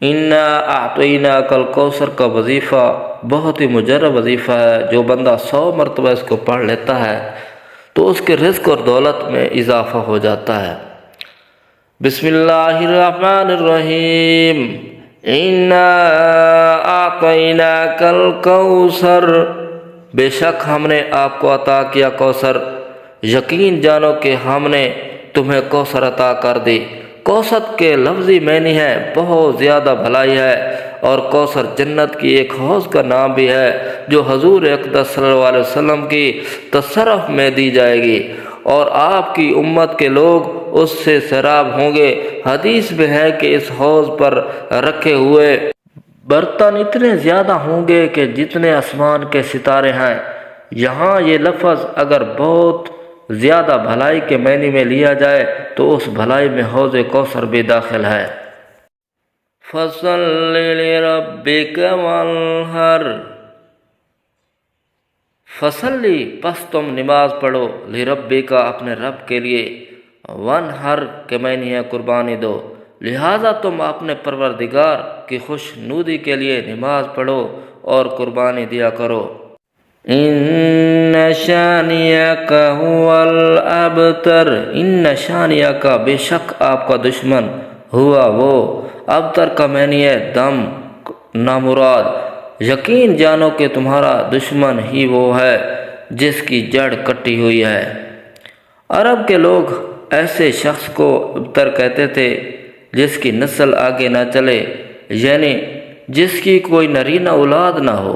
انا اعطینا کل کوثر کا وظیفہ بہت ہی مجرب وظیفہ ہے، جو بندہ 100 مرتبہ اس کو پڑھ لیتا ہے تو اس کے رزق اور دولت میں اضافہ ہو جاتا ہے۔ بسم اللہ الرحمن الرحیم، انا اعطیناک الکوثر، بے شک ہم نے آپ کو عطا کیا کوثر، یقین جانو کہ ہم نے تمہیں کوثر عطا کر دی۔ کوثر کے لفظی معنی ہے بہت زیادہ بھلائی ہے، اور کوثر جنت کی ایک حوض کا نام بھی ہے جو حضور اقدس صلی اللہ علیہ وسلم کی تصرف میں دی جائے گی، اور آپ کی امت کے لوگ اس سے سیراب ہوں گے۔ حدیث میں ہے کہ اس حوض پر رکھے ہوئے برتن اتنے زیادہ ہوں گے کہ جتنے آسمان کے ستارے ہیں۔ یہاں یہ لفظ اگر بہت زیادہ بھلائی کے معنی میں لیا جائے تو اس بھلائی میں حوض کوثر بھی داخل ہے۔ فَصَلِّ لِرَبِّكَ وَانْحَرْ، فصلی پس تم نماز پڑھو، لربک اپنے رب کے لیے، وانحر کے معنی ہے قربانی دو، لہذا تم اپنے پروردگار کی خوش نودی کے لیے نماز پڑھو اور قربانی دیا کرو۔ ان شانئک هو الابتر، ان شانئک بے شک آپ کا دشمن، ہوا وہ، ابتر کا معنی ہے دم نامراد، یقین جانو کہ تمہارا دشمن ہی وہ ہے جس کی جڑ کٹی ہوئی ہے۔ عرب کے لوگ ایسے شخص کو ابتر کہتے تھے جس کی نسل آگے نہ چلے، یعنی جس کی کوئی نرینہ اولاد نہ ہو۔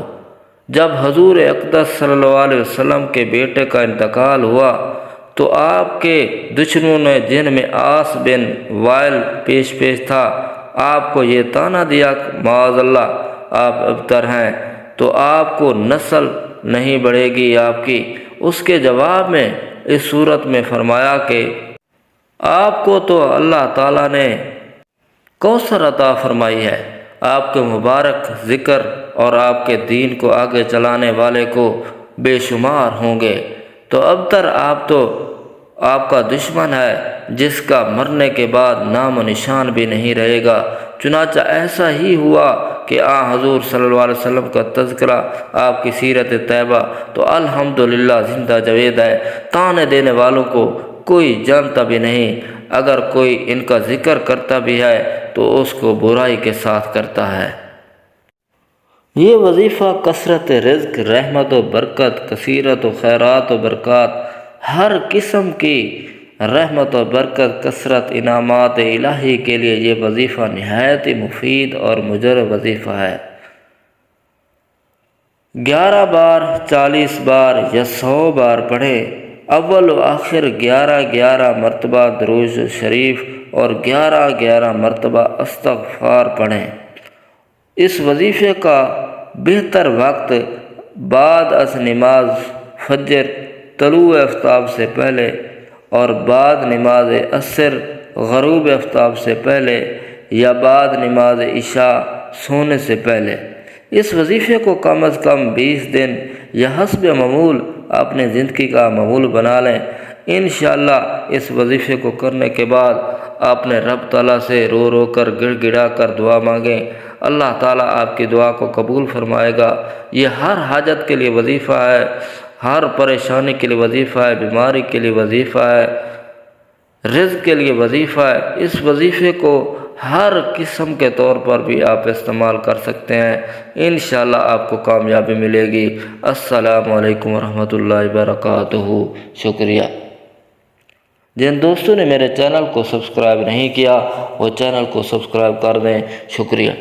جب حضور اقدس صلی اللہ علیہ وسلم کے بیٹے کا انتقال ہوا تو آپ کے دشمنوں نے، جن میں عاص بن وائل پیش تھا، آپ کو یہ طعنہ دیا معاذ اللہ آپ ابتر ہیں، تو آپ کو نسل نہیں بڑھے گی آپ کی۔ اس کے جواب میں اس صورت میں فرمایا کہ آپ کو تو اللہ تعالیٰ نے کوثر عطا فرمائی ہے، آپ کے مبارک ذکر اور آپ کے دین کو آگے چلانے والے کو بے شمار ہوں گے، تو ابتر آپ کا دشمن ہے جس کا مرنے کے بعد نام و نشان بھی نہیں رہے گا۔ چنانچہ ایسا ہی ہوا کہ حضور صلی اللہ علیہ وسلم کا تذکرہ، آپ کی سیرت طیبہ تو الحمدللہ زندہ جاوید ہے، طعنے دینے والوں کو کوئی جانتا بھی نہیں، اگر کوئی ان کا ذکر کرتا بھی ہے تو اس کو برائی کے ساتھ کرتا ہے۔ یہ وظیفہ کثرت رزق، رحمت و برکت، کثیرت و خیرات و برکات، ہر قسم کی رحمت و برکت، کثرت انعامات الہی کے لیے یہ وظیفہ نہایت ہی مفید اور مجرب وظیفہ ہے۔ 11 بار، 40 بار یا 100 بار پڑھیں، اول و آخر 11 مرتبہ درود شریف اور 11 مرتبہ استغفار پڑھیں۔ اس وظیفے کا بہتر وقت بعد از نماز فجر طلوع آفتاب سے پہلے اور بعد نماز عصر غروب آفتاب سے پہلے یا بعد نماز عشاء سونے سے پہلے۔ اس وظیفے کو کم از کم 20 دن یا حسب معمول اپنے زندگی کا معمول بنا لیں۔ انشاءاللہ اس وظیفے کو کرنے کے بعد اپنے رب تعالیٰ سے رو رو کر گڑ گڑا کر دعا مانگیں، اللہ تعالیٰ آپ کی دعا کو قبول فرمائے گا۔ یہ ہر حاجت کے لیے وظیفہ ہے، ہر پریشانی کے لیے وظیفہ ہے، بیماری کے لیے وظیفہ ہے، رزق کے لیے وظیفہ ہے۔ اس وظیفے کو ہر قسم کے طور پر بھی آپ استعمال کر سکتے ہیں، انشاءاللہ آپ کو کامیابی ملے گی۔ السلام علیکم ورحمۃ اللہ وبرکاتہ۔ شکریہ۔ جن دوستوں نے میرے چینل کو سبسکرائب نہیں کیا وہ چینل کو سبسکرائب کر دیں، شکریہ۔